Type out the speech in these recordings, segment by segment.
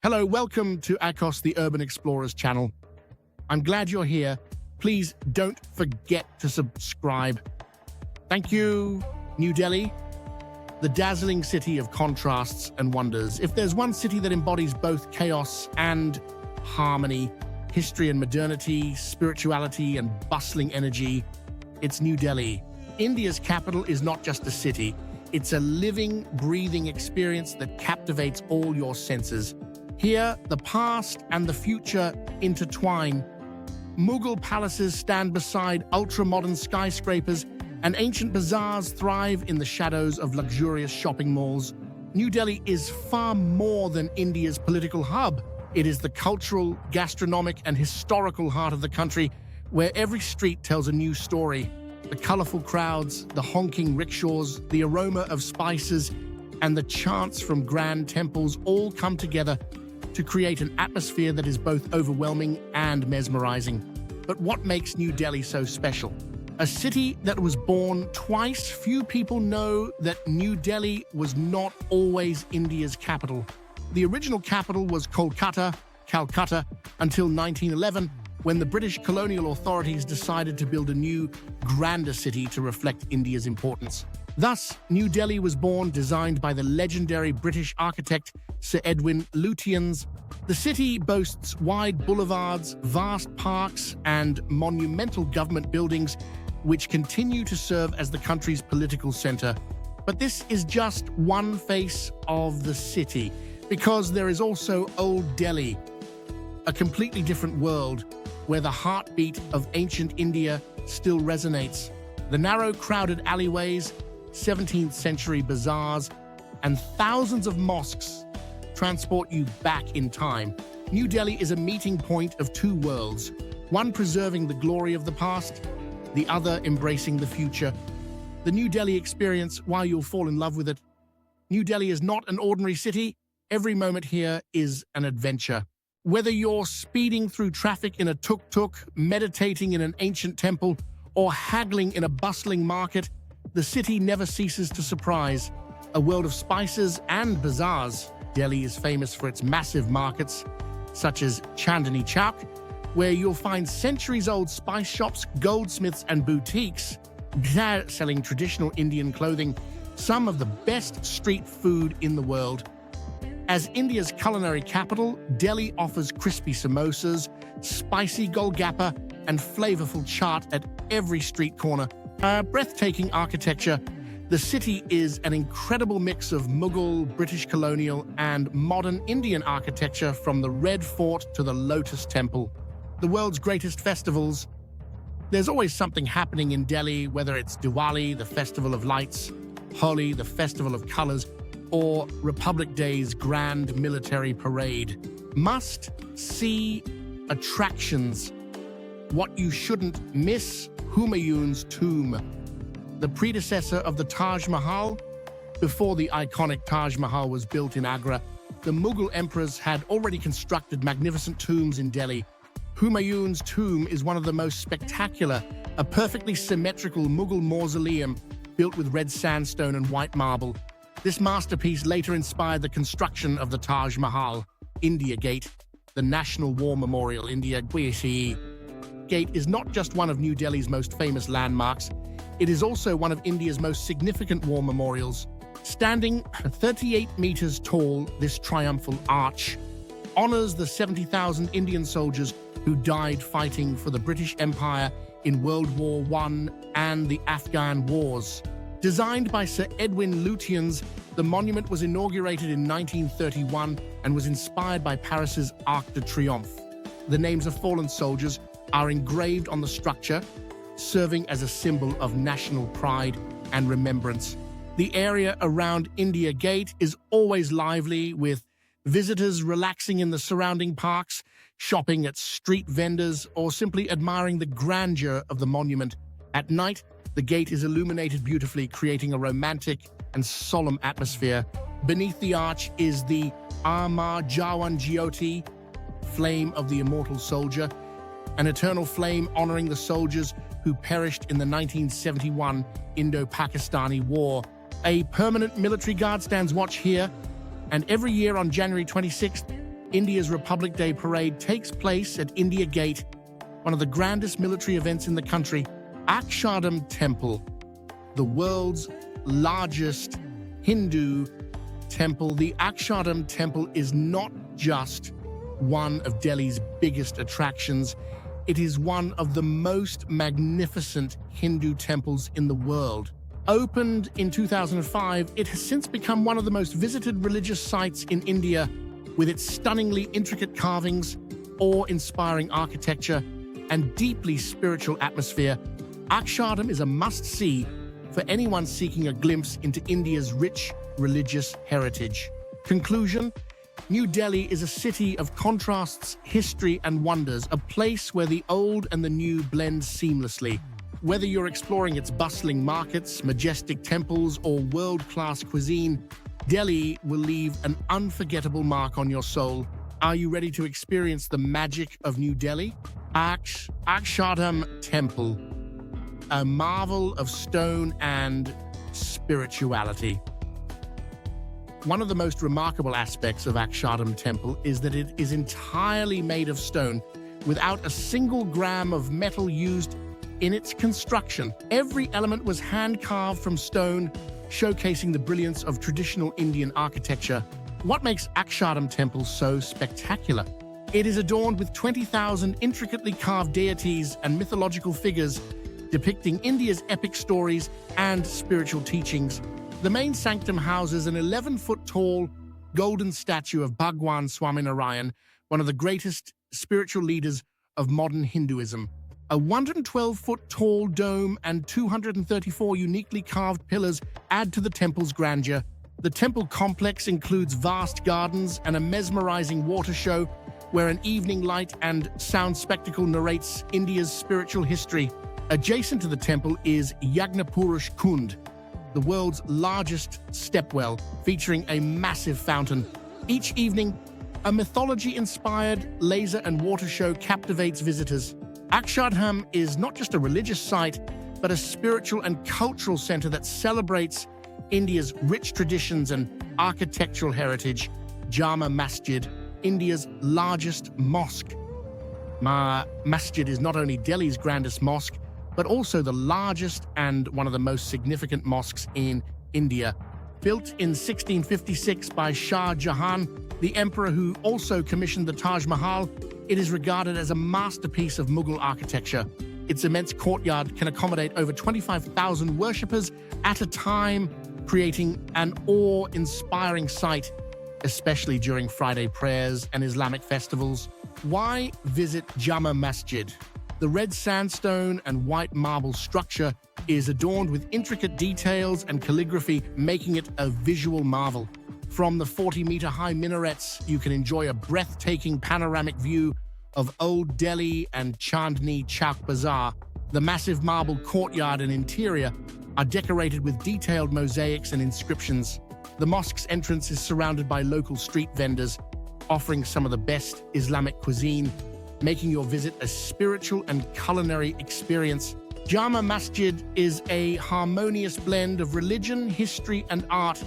Hello, welcome to Akos, the Urban Explorers channel. I'm glad you're here. Please don't forget to subscribe. Thank you, New Delhi, the dazzling city of contrasts and wonders. If there's one city that embodies both chaos and harmony, history and modernity, spirituality and bustling energy, it's New Delhi. India's capital is not just a city. It's a living, breathing experience that captivates all your senses. Here, the past and the future intertwine. Mughal palaces stand beside ultra-modern skyscrapers, and ancient bazaars thrive in the shadows of luxurious shopping malls. New Delhi is far more than India's political hub. It is the cultural, gastronomic, and historical heart of the country, where every street tells a new story. The colorful crowds, the honking rickshaws, the aroma of spices, and the chants from grand temples all come together to create an atmosphere that is both overwhelming and mesmerizing. But what makes New Delhi so special? A city that was born twice, few people know that New Delhi was not always India's capital. The original capital was Calcutta, until 1911, when the British colonial authorities decided to build a new, grander city to reflect India's importance. Thus, New Delhi was born, designed by the legendary British architect Sir Edwin Lutyens. The city boasts wide boulevards, vast parks, and monumental government buildings, which continue to serve as the country's political center. But this is just one face of the city, because there is also Old Delhi, a completely different world where the heartbeat of ancient India still resonates. The narrow, crowded alleyways, 17th century bazaars, and thousands of mosques transport you back in time. New Delhi is a meeting point of two worlds, one preserving the glory of the past, the other embracing the future. The New Delhi experience, while you'll fall in love with it, New Delhi is not an ordinary city. Every moment here is an adventure. Whether you're speeding through traffic in a tuk-tuk, meditating in an ancient temple, or haggling in a bustling market, the city never ceases to surprise. A world of spices and bazaars. Delhi is famous for its massive markets, such as Chandni Chowk, where you'll find centuries-old spice shops, goldsmiths, and boutiques selling traditional Indian clothing, some of the best street food in the world. As India's culinary capital, Delhi offers crispy samosas, spicy golgappa, and flavorful chaat at every street corner. Breathtaking architecture, the city is an incredible mix of Mughal, British colonial, and modern Indian architecture, from the Red Fort to the Lotus Temple. The world's greatest festivals. There's always something happening in Delhi, whether it's Diwali, the festival of lights, Holi, the festival of colors, or Republic Day's grand military parade. Must-see attractions. What you shouldn't miss: Humayun's tomb, the predecessor of the Taj Mahal. Before the iconic Taj Mahal was built in Agra, the Mughal emperors had already constructed magnificent tombs in Delhi. Humayun's tomb is one of the most spectacular, a perfectly symmetrical Mughal mausoleum built with red sandstone and white marble. This masterpiece later inspired the construction of the Taj Mahal. India Gate, the National War Memorial. India Gate is not just one of New Delhi's most famous landmarks, it is also one of India's most significant war memorials. Standing 38 meters tall, this triumphal arch honors the 70,000 Indian soldiers who died fighting for the British Empire in World War I and the Afghan Wars. Designed by Sir Edwin Lutyens, the monument was inaugurated in 1931 and was inspired by Paris's Arc de Triomphe. The names of fallen soldiers are engraved on the structure, serving as a symbol of national pride and remembrance. The area around India Gate is always lively, with visitors relaxing in the surrounding parks, shopping at street vendors, or simply admiring the grandeur of the monument. At night, the gate is illuminated beautifully, creating a romantic and solemn atmosphere. Beneath the arch is the Amar Jawan Jyoti, flame of the immortal soldier, an eternal flame honoring the soldiers who perished in the 1971 Indo-Pakistani War. A permanent military guard stands watch here, and every year on January 26th, India's Republic Day parade takes place at India Gate, one of the grandest military events in the country. Akshardham Temple, the world's largest Hindu temple. The Akshardham Temple is not just one of Delhi's biggest attractions. It is one of the most magnificent Hindu temples in the world. Opened in 2005, it has since become one of the most visited religious sites in India, with its stunningly intricate carvings, awe-inspiring architecture, and deeply spiritual atmosphere. Akshardham is a must-see for anyone seeking a glimpse into India's rich religious heritage. Conclusion: New Delhi is a city of contrasts, history, and wonders, a place where the old and the new blend seamlessly. Whether you're exploring its bustling markets, majestic temples, or world-class cuisine, Delhi will leave an unforgettable mark on your soul. Are you ready to experience the magic of New Delhi? Akshardham Temple, a marvel of stone and spirituality. One of the most remarkable aspects of Akshardham Temple is that it is entirely made of stone, without a single gram of metal used in its construction. Every element was hand-carved from stone, showcasing the brilliance of traditional Indian architecture. What makes Akshardham Temple so spectacular? It is adorned with 20,000 intricately carved deities and mythological figures depicting India's epic stories and spiritual teachings. The main sanctum houses an 11-foot-tall golden statue of Bhagwan Swaminarayan, one of the greatest spiritual leaders of modern Hinduism. A 112-foot-tall dome and 234 uniquely carved pillars add to the temple's grandeur. The temple complex includes vast gardens and a mesmerizing water show where an evening light and sound spectacle narrates India's spiritual history. Adjacent to the temple is Yagnapurush Kund, the world's largest stepwell, featuring a massive fountain. Each evening, a mythology-inspired laser and water show captivates visitors. Akshardham is not just a religious site, but a spiritual and cultural center that celebrates India's rich traditions and architectural heritage. Jama Masjid, India's largest mosque. Masjid is not only Delhi's grandest mosque, but also the largest and one of the most significant mosques in India. Built in 1656 by Shah Jahan, the emperor who also commissioned the Taj Mahal, it is regarded as a masterpiece of Mughal architecture. Its immense courtyard can accommodate over 25,000 worshippers at a time, creating an awe-inspiring sight, especially during Friday prayers and Islamic festivals. Why visit Jama Masjid? The red sandstone and white marble structure is adorned with intricate details and calligraphy, making it a visual marvel. From the 40-meter-high minarets, you can enjoy a breathtaking panoramic view of Old Delhi and Chandni Chowk Bazaar. The massive marble courtyard and interior are decorated with detailed mosaics and inscriptions. The mosque's entrance is surrounded by local street vendors, offering some of the best Islamic cuisine, making your visit a spiritual and culinary experience. Jama Masjid is a harmonious blend of religion, history, and art,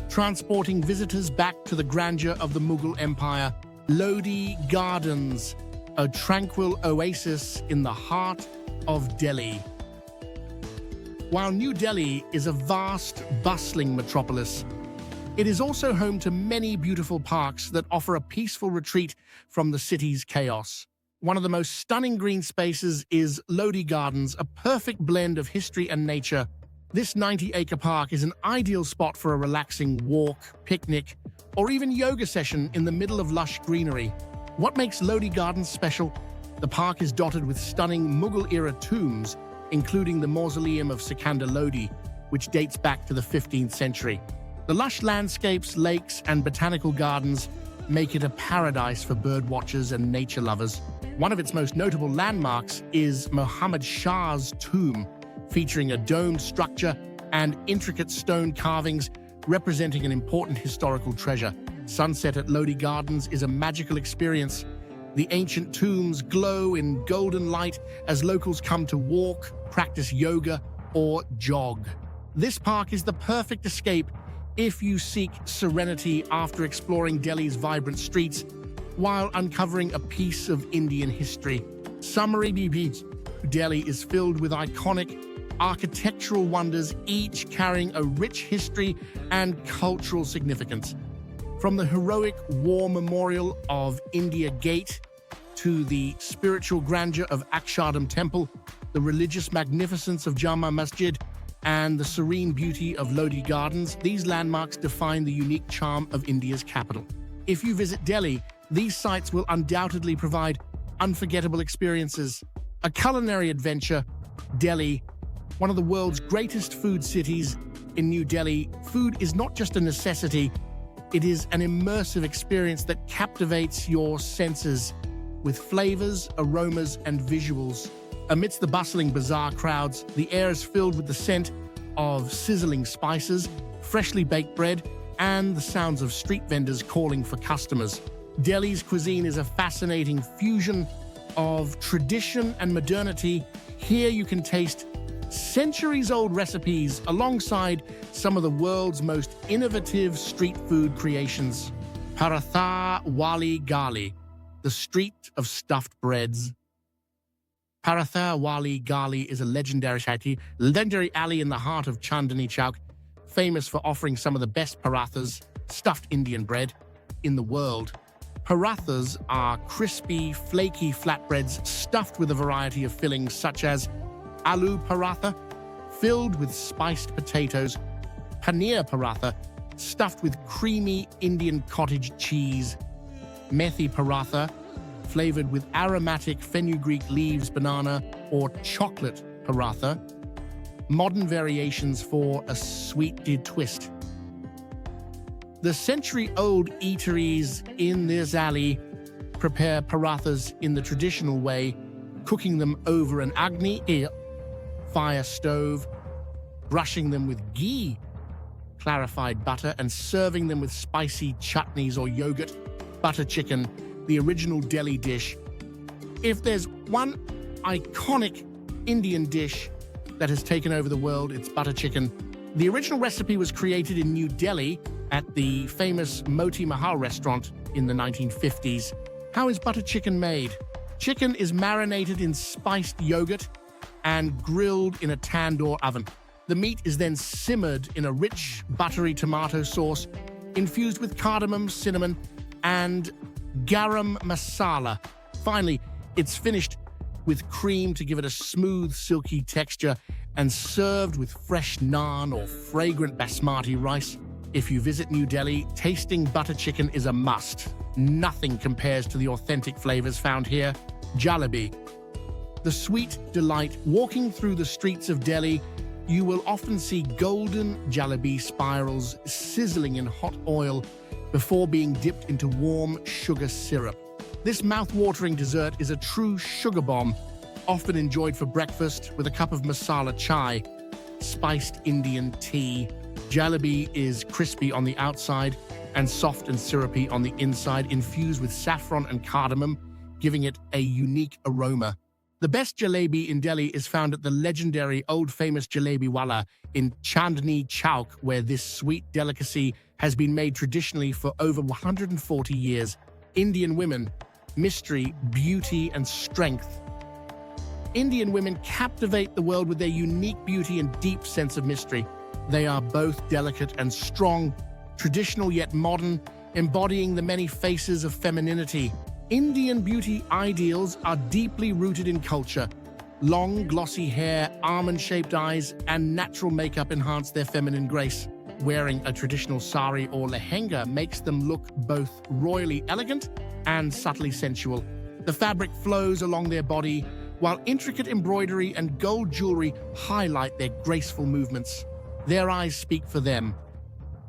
transporting visitors back to the grandeur of the Mughal Empire. Lodhi Gardens, a tranquil oasis in the heart of Delhi. While New Delhi is a vast, bustling metropolis, it is also home to many beautiful parks that offer a peaceful retreat from the city's chaos. One of the most stunning green spaces is Lodhi Gardens, a perfect blend of history and nature. This 90-acre park is an ideal spot for a relaxing walk, picnic, or even yoga session in the middle of lush greenery. What makes Lodhi Gardens special? The park is dotted with stunning Mughal-era tombs, including the mausoleum of Sikandar Lodhi, which dates back to the 15th century. The lush landscapes, lakes, and botanical gardens make it a paradise for birdwatchers and nature lovers. One of its most notable landmarks is Muhammad Shah's tomb, featuring a domed structure and intricate stone carvings representing an important historical treasure. Sunset at Lodhi Gardens is a magical experience. The ancient tombs glow in golden light as locals come to walk, practice yoga, or jog. This park is the perfect escape if you seek serenity after exploring Delhi's vibrant streets. while uncovering a piece of Indian history. Summary Beach. Delhi is filled with iconic architectural wonders, each carrying a rich history and cultural significance. From the heroic war memorial of India Gate to the spiritual grandeur of Akshardham Temple, the religious magnificence of Jama Masjid, and the serene beauty of Lodhi Gardens, these landmarks define the unique charm of India's capital. If you visit Delhi, these sites will undoubtedly provide unforgettable experiences. A culinary adventure. Delhi, one of the world's greatest food cities. In New Delhi, food is not just a necessity, it is an immersive experience that captivates your senses with flavors, aromas, and visuals. Amidst the bustling bazaar crowds, the air is filled with the scent of sizzling spices, freshly baked bread, and the sounds of street vendors calling for customers. Delhi's cuisine is a fascinating fusion of tradition and modernity. Here you can taste centuries-old recipes alongside some of the world's most innovative street food creations. Wali Gali, the street of stuffed breads. Wali Gali is a legendary alley in the heart of Chandni Chowk, famous for offering some of the best parathas, stuffed Indian bread, in the world. Parathas are crispy, flaky flatbreads stuffed with a variety of fillings such as aloo paratha, filled with spiced potatoes, paneer paratha, stuffed with creamy Indian cottage cheese, methi paratha, flavored with aromatic fenugreek leaves, banana, or chocolate paratha, modern variations for a sweet twist. The century-old eateries in this alley prepare parathas in the traditional way, cooking them over an agni fire stove, brushing them with ghee, clarified butter, and serving them with spicy chutneys or yogurt. Butter chicken, the original Delhi dish. If there's one iconic Indian dish that has taken over the world, it's butter chicken. The original recipe was created in New Delhi at the famous Moti Mahal restaurant in the 1950s. How is butter chicken made? Chicken is marinated in spiced yogurt and grilled in a tandoor oven. The meat is then simmered in a rich, buttery tomato sauce infused with cardamom, cinnamon, and garam masala. Finally, it's finished with cream to give it a smooth, silky texture and served with fresh naan or fragrant basmati rice. If you visit New Delhi, tasting butter chicken is a must. Nothing compares to the authentic flavors found here. Jalebi, the sweet delight. Walking through the streets of Delhi, you will often see golden jalebi spirals sizzling in hot oil before being dipped into warm sugar syrup. This mouth-watering dessert is a true sugar bomb, often enjoyed for breakfast with a cup of masala chai, spiced Indian tea. Jalebi is crispy on the outside and soft and syrupy on the inside, infused with saffron and cardamom, giving it a unique aroma. The best jalebi in Delhi is found at the legendary old famous Jalebi Wala in Chandni Chowk, where this sweet delicacy has been made traditionally for over 140 years. Indian women, mystery, beauty, and strength. Indian women captivate the world with their unique beauty and deep sense of mystery. They are both delicate and strong, traditional yet modern, embodying the many faces of femininity. Indian beauty ideals are deeply rooted in culture. Long, glossy hair, almond-shaped eyes, and natural makeup enhance their feminine grace. Wearing a traditional sari or lehenga makes them look both royally elegant and subtly sensual. The fabric flows along their body, while intricate embroidery and gold jewelry highlight their graceful movements. Their eyes speak for them.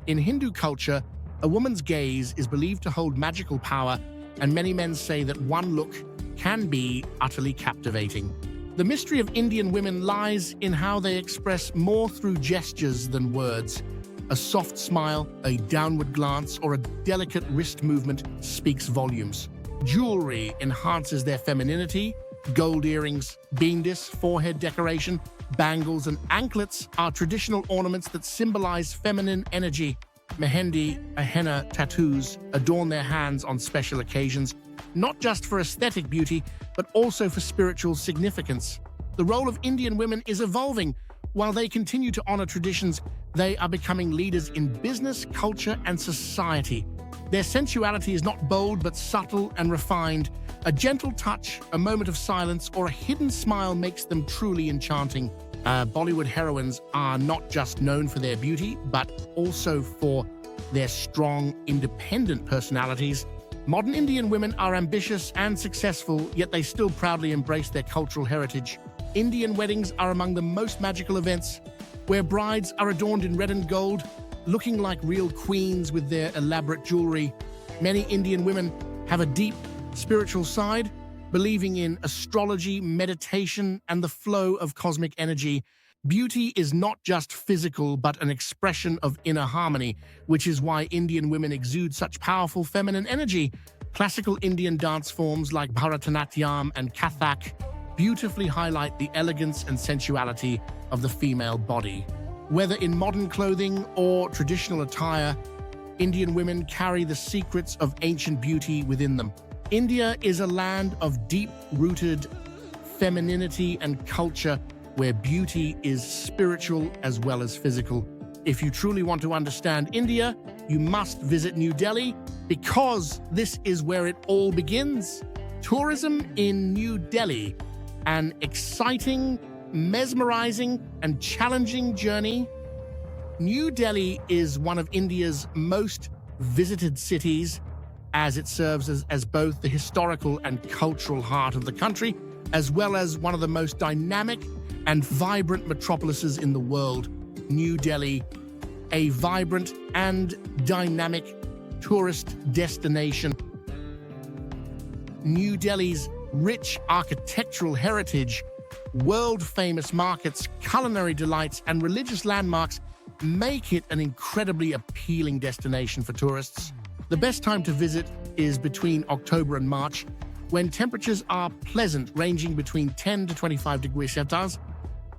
In Hindu culture, a woman's gaze is believed to hold magical power, and many men say that one look can be utterly captivating. The mystery of Indian women lies in how they express more through gestures than words. A soft smile, a downward glance, or a delicate wrist movement speaks volumes. Jewelry enhances their femininity. Gold earrings, bindis, forehead decoration, bangles, and anklets are traditional ornaments that symbolize feminine energy. mehendi, henna tattoos adorn their hands on special occasions, not just for aesthetic beauty, but also for spiritual significance. The role of Indian women is evolving. While they continue to honor traditions, they are becoming leaders in business, culture, and society. Their sensuality is not bold, but subtle and refined. A gentle touch, a moment of silence, or a hidden smile makes them truly enchanting. Bollywood heroines are not just known for their beauty, but also for their strong, independent personalities. Modern Indian women are ambitious and successful, yet they still proudly embrace their cultural heritage. Indian weddings are among the most magical events, where brides are adorned in red and gold, looking like real queens with their elaborate jewelry. Many Indian women have a deep spiritual side, believing in astrology, meditation, and the flow of cosmic energy. Beauty is not just physical, but an expression of inner harmony, which is why Indian women exude such powerful feminine energy. Classical Indian dance forms like Bharatanatyam and Kathak beautifully highlight the elegance and sensuality of the female body. Whether in modern clothing or traditional attire, Indian women carry the secrets of ancient beauty within them. India is a land of deep-rooted femininity and culture where beauty is spiritual as well as physical. If you truly want to understand India, you must visit New Delhi because this is where it all begins. Tourism in New Delhi, an exciting, mesmerizing, and challenging journey. New Delhi is one of India's most visited cities, as it serves as both the historical and cultural heart of the country, as well as one of the most dynamic and vibrant metropolises in the world. New Delhi, a vibrant and dynamic tourist destination. New Delhi's rich architectural heritage, world-famous markets, culinary delights, and religious landmarks make it an incredibly appealing destination for tourists. The best time to visit is between October and March, when temperatures are pleasant, ranging between 10 to 25 degrees Celsius,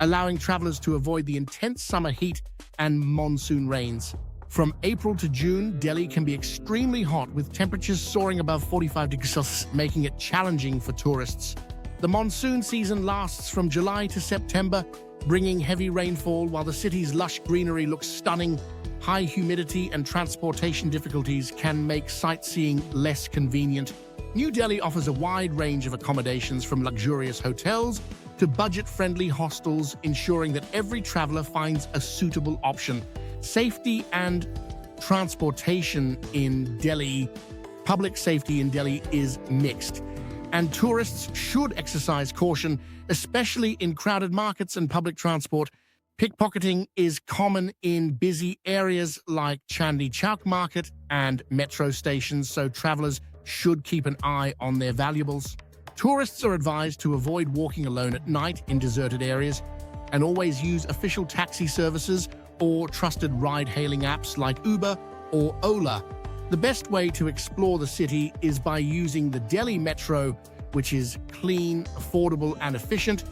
allowing travelers to avoid the intense summer heat and monsoon rains. From April to June, Delhi can be extremely hot, with temperatures soaring above 45 degrees Celsius, making it challenging for tourists. The monsoon season lasts from July to September, bringing heavy rainfall while the city's lush greenery looks stunning. High humidity and transportation difficulties can make sightseeing less convenient. New Delhi offers a wide range of accommodations, from luxurious hotels to budget-friendly hostels, ensuring that every traveler finds a suitable option. Safety and transportation in Delhi, public safety in Delhi is mixed, and tourists should exercise caution, especially in crowded markets and public transport. Pickpocketing is common in busy areas like Chandni Chowk market and metro stations, so travelers should keep an eye on their valuables. Tourists are advised to avoid walking alone at night in deserted areas and always use official taxi services or trusted ride-hailing apps like Uber or Ola. The best way to explore the city is by using the Delhi Metro, which is clean, affordable, and efficient,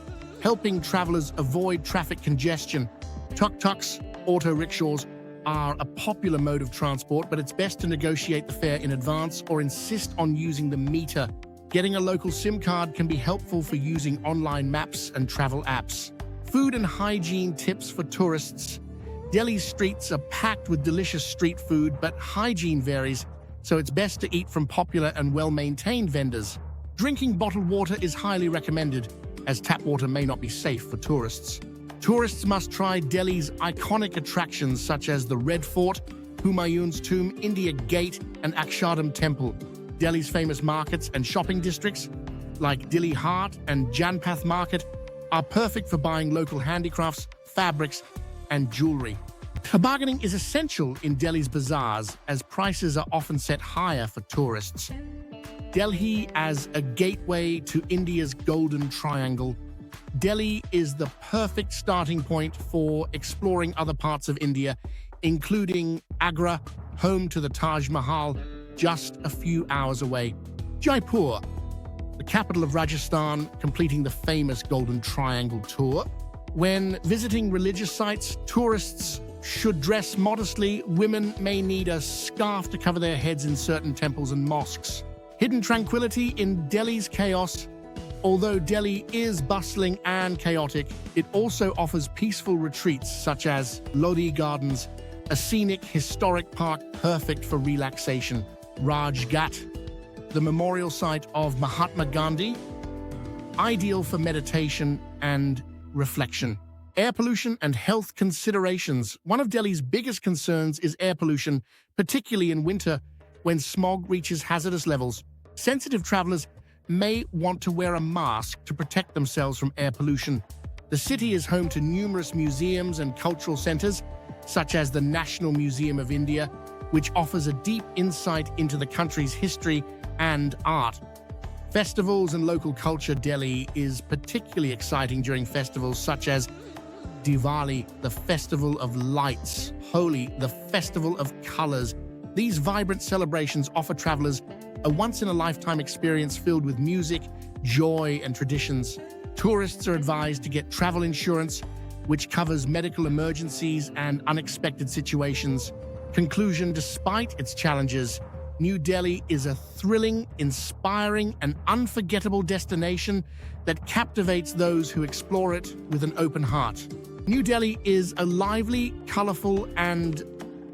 helping travelers avoid traffic congestion. Tuk-tuks, auto rickshaws, are a popular mode of transport, but it's best to negotiate the fare in advance or insist on using the meter. Getting a local SIM card can be helpful for using online maps and travel apps. Food and hygiene tips for tourists. Delhi's streets are packed with delicious street food, but hygiene varies, so it's best to eat from popular and well-maintained vendors. Drinking bottled water is highly recommended, as tap water may not be safe for tourists. Tourists must try Delhi's iconic attractions such as the Red Fort, Humayun's tomb, India Gate, and Akshardham Temple. Delhi's famous markets and shopping districts, like Dilli Haat and Janpath Market, are perfect for buying local handicrafts, fabrics, and jewelry. Bargaining is essential in Delhi's bazaars, as prices are often set higher for tourists. Delhi as a gateway to India's Golden Triangle. Delhi is the perfect starting point for exploring other parts of India, including Agra, home to the Taj Mahal, just a few hours away. Jaipur, the capital of Rajasthan, completing the famous Golden Triangle tour. When visiting religious sites, tourists should dress modestly. Women may need a scarf to cover their heads in certain temples and mosques. Hidden tranquility in Delhi's chaos. Although Delhi is bustling and chaotic, it also offers peaceful retreats such as Lodhi Gardens, a scenic, historic park perfect for relaxation. Rajghat, the memorial site of Mahatma Gandhi, ideal for meditation and reflection. Air pollution and health considerations. One of Delhi's biggest concerns is air pollution, particularly in winter when smog reaches hazardous levels. Sensitive travelers may want to wear a mask to protect themselves from air pollution. The city is home to numerous museums and cultural centers, such as the National Museum of India, which offers a deep insight into the country's history and art. Festivals and local culture. Delhi is particularly exciting during festivals such as Diwali, the festival of lights, Holi, the festival of colors. These vibrant celebrations offer travelers a once-in-a-lifetime experience filled with music, joy, and traditions. Tourists are advised to get travel insurance, which covers medical emergencies and unexpected situations. Conclusion: despite its challenges, New Delhi is a thrilling, inspiring, and unforgettable destination that captivates those who explore it with an open heart. New Delhi is a lively, colorful, and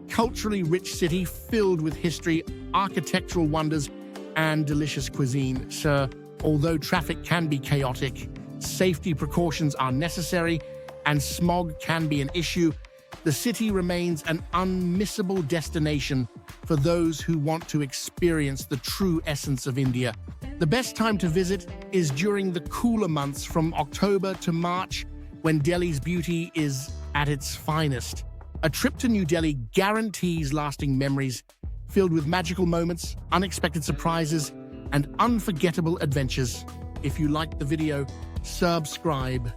culturally rich city filled with history, architectural wonders, and delicious cuisine. So, although traffic can be chaotic, safety precautions are necessary, and smog can be an issue, the city remains an unmissable destination for those who want to experience the true essence of India. The best time to visit is during the cooler months from October to March, when Delhi's beauty is at its finest. A trip to New Delhi guarantees lasting memories filled with magical moments, unexpected surprises, and unforgettable adventures. If you liked the video, subscribe